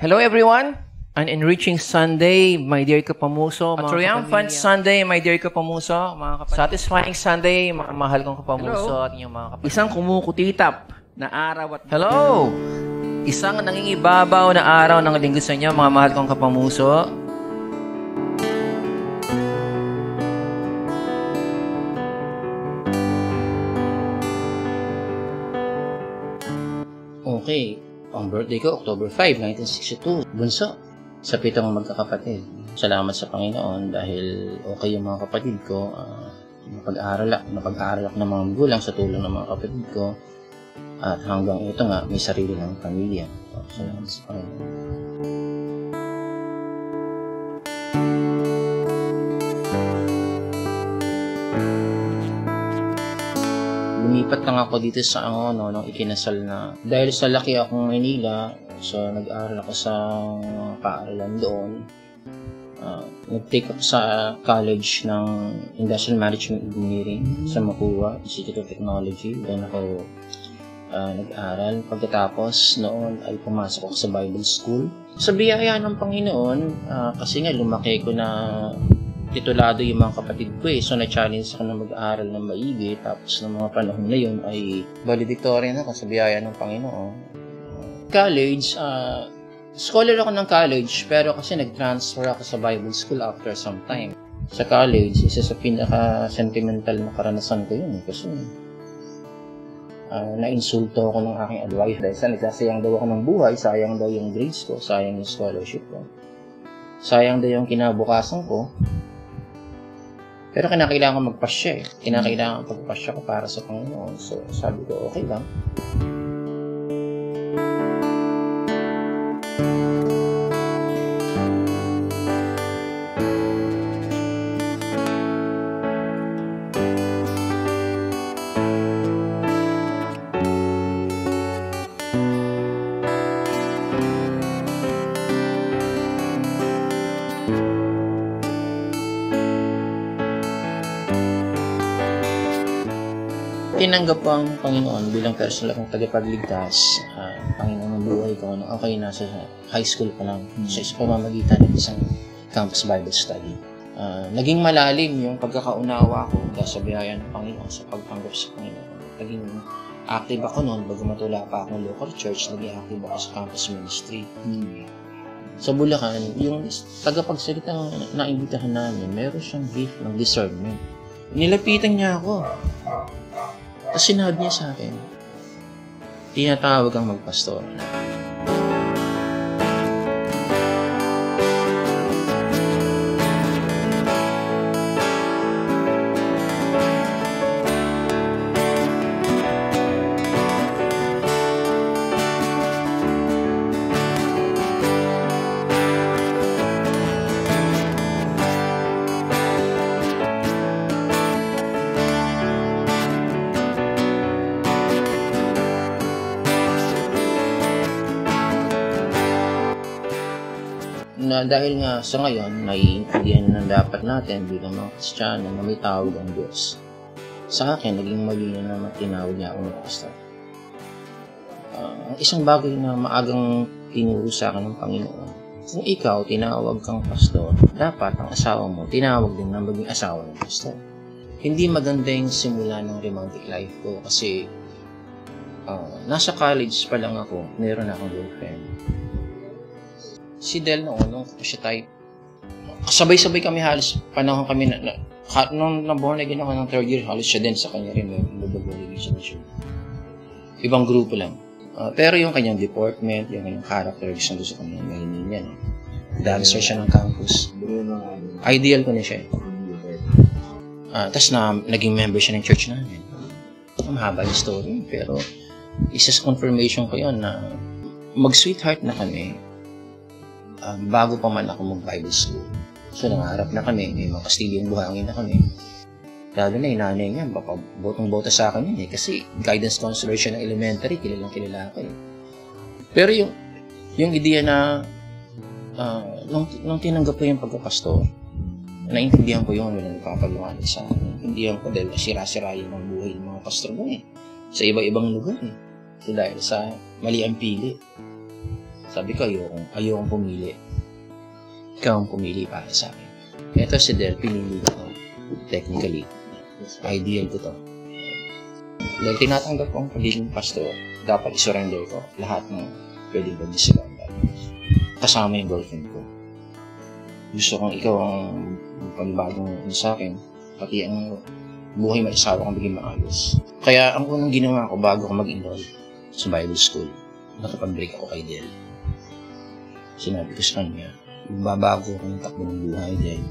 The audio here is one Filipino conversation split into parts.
Hello everyone! An enriching Sunday, my dear kapamuso. A triumphant Sunday, my dear kapamuso. Mga kapatid. Satisfying Sunday, mga mahal kong kapamuso at inyong mga kapatid. Isang kumukutitap na araw at... Hello! Isang nangingibabaw na araw ng linggo sa inyo, mga mahal kong kapamuso. Okay, ang birthday ko, October 5, 1962. Bunso, sa 7 magkakapatid. Salamat sa Panginoon dahil okay yung mga kapatid ko. Napag-aral ako ng mga magulang sa tulong ng mga kapatid ko. At hanggang ito nga, may sarili ng pamilya. Salamat sa Panginoon. Lumipat lang ako dito sa nung ikinasal na. Dahil sa laki akong Manila, so nag-aaral ako sa paaralan doon. Nag-take ako sa college ng Industrial Management Engineering sa Mapua, Institute of Technology. Doon ako nag-aaral. Pagkatapos noon ay pumasok ako sa Bible School. Sa biyaya ng Panginoon, kasi nga lumaki ko na titulado yung mga kapatid ko So na-challenge ako na mag-aaral ng maigi. Tapos ng mga panahon na yun ay valedictorian ako sa biyaya ng Panginoon. College, scholar ako ng college, pero kasi nag-transfer ako sa Bible School after some time. Sa college, isa sa pinaka-sentimental na karanasan ko yun. Kasi na-insulto ako ng aking advice. Dahil sa nagsasayang daw ako ng buhay, sayang daw yung grades ko, sayang yung scholarship ko. Sayang daw yung kinabukasan ko. Pero kinakailangan magpasya Kinakailangan pagpasya ko para sa Panginoon. So, sabi ko, okay lang. Tinanggap ko ang Panginoon bilang personal akong tagapagligtas. Panginoon ng buhay ko nung okay nasa high school pa lang sa pamamagitan ng isang campus Bible study. Naging malalim yung pagkakaunawa ko dahil sa biyaya ng Panginoon sa pagtanggap sa Panginoon. Naging active ako noon bago matula pa akong local church, naging active ako sa campus ministry. Sa Bulacan, yung tagapagsalitang naimbitahan namin, meron siyang gift ng discernment. Nilapitan niya ako. Tapos sinabi niya sa akin, tinatawag kang magpastor. Na dahil nga sa ngayon, naiintindihan na dapat natin bilang mga Kristiyano na may tawag ang Diyos. Sa akin, naging malino na tinawag niya ako ng pastor. Ang isang bagay na maagang tinuro sa akin ng Panginoon, kung ikaw tinawag kang pastor, dapat ang asawa mo tinawag din na maging asawa ng pastor. Hindi maganda yung simula ng romantic life ko kasi nasa college pa lang ako, meron akong girlfriend. Si Del noon, nung siya type, sabay-sabay kami halos, panahon kami nung naborn again ako ng 3rd year, halos siya din sa kanya rin, may relation. Ibang grupo lang. Pero yung kanyang deportment, yung kanyang character, gusto sa kanya, mahinin yan. Dancer siya ng campus. Ideal ko na siya. Tapos naging member siya ng church namin. Mahaba yung story, pero isa sa confirmation ko yun na mag-sweetheart na kami, bago pa man ako mag-Bible school. So, nangarap na kami. May mga Kastilyong buhangin na kami. Lalo na yung nanay niya, baka botong-bota sa akin yun kasi guidance counselor siya ng elementary, kilalang-kilala ako Pero yung ideya na nung tinanggap ko yung pagkapastor, naintindihan ko yun, walang nagpapaliwanag sa akin. Naintindihan ko dahil sira-sirayin ang buhay ng mga pastor mo sa iba-ibang lugar So, dahil sa mali ang pili. Sabi ko, ayokong pumili. Ikaw ang pumili para sa akin. Ito si Del, pinili ko. Technically, ideal ko to. Dahil tinatanggap ko ang pagiging pastor, dapat isurrender ko lahat ng pwedeng pag-isipan. Kasama yung girlfriend ko. Gusto kong ikaw ang panibagong sa akin, pati ang buhay mag-isawa kong maging maayos. Kaya ang unang ginawa ko bago ko mag-enroll sa Bible School, nakapag-break ako kay Del. Sinabi ko sa kanya, babago ko yung takbo ng buhay, Del.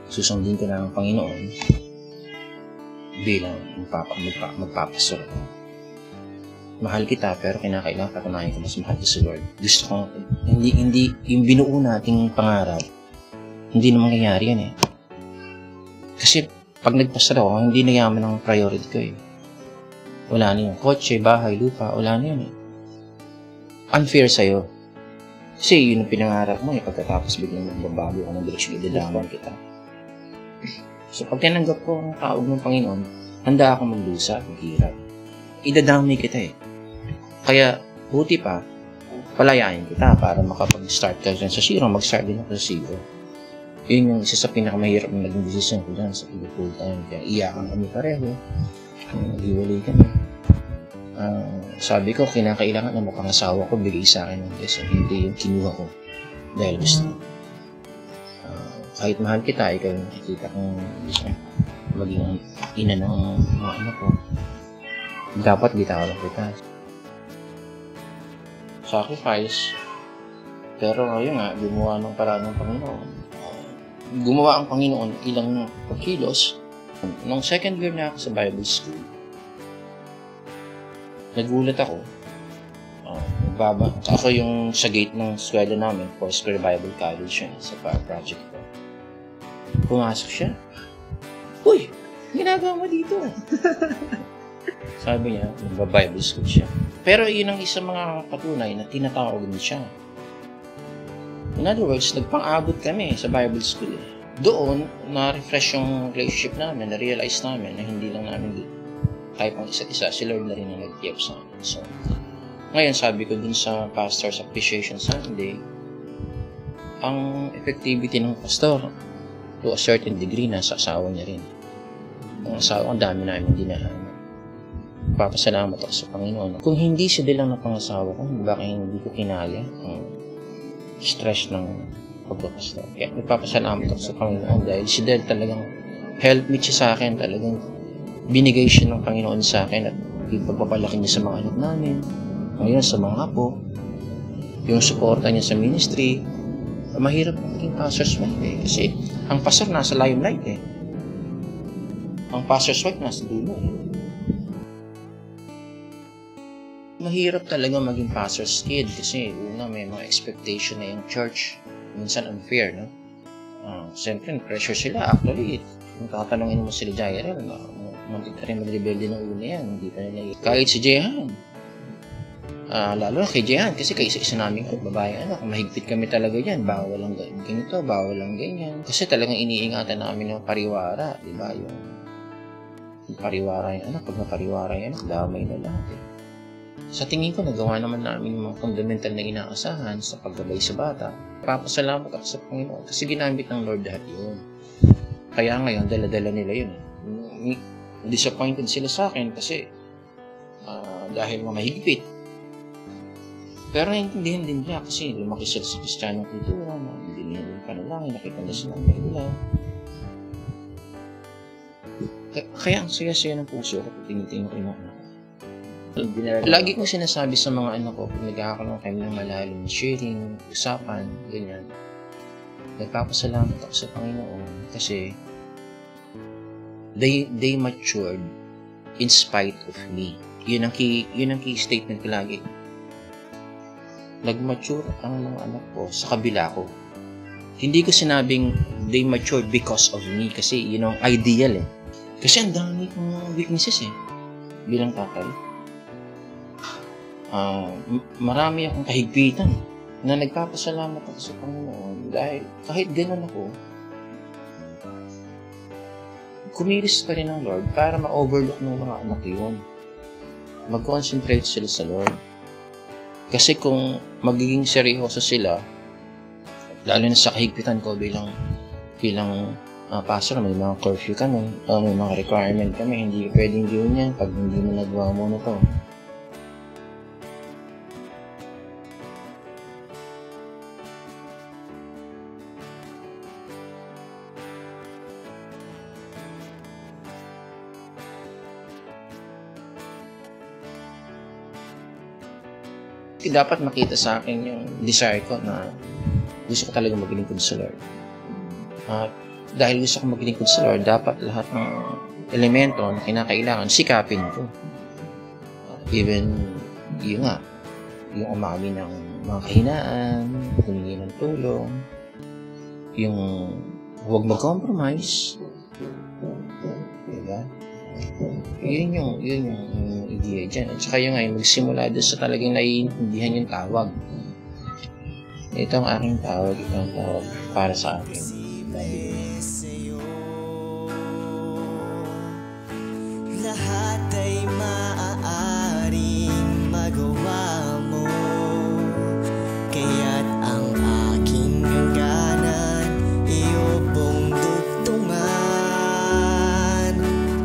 Susundin ko na ang Panginoon bilang magpapastor ako. Mahal kita, pero kinakailangan patunayan ko mas mahal ko si Lord. Gusto ko, hindi, yung binuo nating pangarap, hindi na mangyayari yan eh. Kasi, pag nagpastor ako, hindi na yaman ang priority ko eh. Wala na yung kotse, bahay, lupa, wala na yun eh. Unfair sa'yo. Kasi yun ang pinangarap mo eh, pagkatapos biglang magbabago ka ng direksyon, idalaman kita. So, pag tinanggap ko ang kaog ng Panginoon, handa akong maglusa, maghirap. Idadamay kita eh. Kaya, buti pa, palayain kita para makapag-start ka dyan sa zero, mag-start din ako sa zero. Yun yung isa sa pinakamahirap na naging decision ko dyan sa full time. Kaya iyakan kami pareho. Nag-iwalay kami. Sabi ko, kinakailangan na mapangasawa ko, bigay sa akin ng Diyos. Hindi yung kinuha ko. Dahil gusto. Kahit mahal kita, ikaw yung nakikita kong maging ina ng mga anak ko. Dapat bitawan kita. Sacrifice. Pero ngayon nga, gumawa ng paraan ng Panginoon. Gumawa ang Panginoon ilang pagkilos. Nung second year na ako sa Bible School, nagulat ako. Ako yung sa gate ng eskwela namin, Foursquare Bible College yun, sa project ko. Pumasok siya. Uy! Ginagawa mo dito. Sabi niya, nagba-Bible school siya. Pero yun ang isang mga patunay na tinatawag din siya. In other words, nagpang-abot kami sa Bible school. Doon, na-refresh yung relationship namin, na-realize namin na hindi lang namin type ang isa't isa, si Lord na rin ang nag-give sa amin. So, ngayon, sabi ko dun sa Pastor's Appreciation Sunday, ang effectivity ng pastor, to a certain degree, nasa asawa niya rin. Ang asawa, ang dami namin dinaanan. Papasalamat ako sa Panginoon. Kung hindi siya din lang na pangasawa ko, baka hindi ko kinaya ang stress ng pagpapastor. Kaya nagpapasalamat ako sa Panginoon dahil si Del talagang help me siya sa akin. Talagang binigay siya ng Panginoon sa akin at yung pagpapalaki niya sa mga anak namin, ngayon sa mga apo, yung suporta niya sa ministry. Mahirap maging pastor's wife eh. Kasi ang pastor nasa limelight eh. Ang pastor's wife nasa dulo eh. Mahirap talaga maging pastor's kid kasi una may mga expectation na yung church. Minsan unfair, no? Siyempre, pressure sila. Actually, kung tatanungin mo sila Jairel, muntik na rin mag-rebelde ng una yan. Hindi pa nila kahit si Jehan. Lalo na kay Jehan, kasi kay isa-isa namin ko, babae anak, mahigpit kami talaga yan. Bawal lang ganito, bawal lang ganyan. Kasi talagang iniingatan namin yung pariwara, di ba? Yung pariwara yung anak, pag napariwara yung anak, damay na lahat eh. Sa tingin ko, nagawa naman namin yung mga fundamental na inaasahan sa paggabay sa bata. Papasalamat ako sa Panginoon kasi ginamit ng Lord lahat yun. Kaya ngayon, dala-dala nila yun. Disappointed sila sa akin kasi dahil mga mahigpit. Pero naintindihan din niya kasi lumaki sila sa Kristiyanong kultura, hindi nila yung panalangin, nakita na sila ng nila. Kaya ang saya-saya ng puso ko, tinitingin ko yung anak. Lagi kong sinasabi sa mga anak ko, kung nagkakaroon kami ng malalim na sharing, usapan, ganyan. Nagpapasalamat ako sa Panginoon kasi they matured in spite of me. Yun ang key statement ko lagi. Nag-mature ang mga anak ko sa kabila ko. Hindi ko sinabing they matured because of me kasi yun ang ideal eh. Kasi ang dami kong weaknesses eh. Bilang tatay. Marami akong kahigpitan na nagpapasalamat ako sa Panginoon dahil kahit ganun ako, kumiris pa rin ang Lord para ma-overlook ng mga anak yun. Mag-concentrate sila sa Lord. Kasi kung magiging seryoso sila, lalo na sa kahigpitan ko bilang pastor, may mga curfew kami, may mga requirement kami, hindi pwedeng gawin yan pag hindi mo nagawa mo na to. Dapat makita sa akin yung desire ko na gusto ko talaga maglingkod sa Lord. Dahil gusto ko maglingkod sa Lord, dapat lahat ng elemento na kinakailangan, sikapin ko. Even, yung umami ng mga kahinaan, humingi ng tulong, yung huwag mag-compromise. Diba? Yun yung idea dyan. At saka yung magsimula doon sa talagang naiintindihan yung tawag. Ito ang aking tawag, ito ang tawag para sa akin. Lahat ay maaaring magawa mo, kaya't ang aking hangganan iyo pong dugtungan.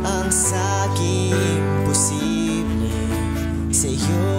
Ang sa'king posible sa'yo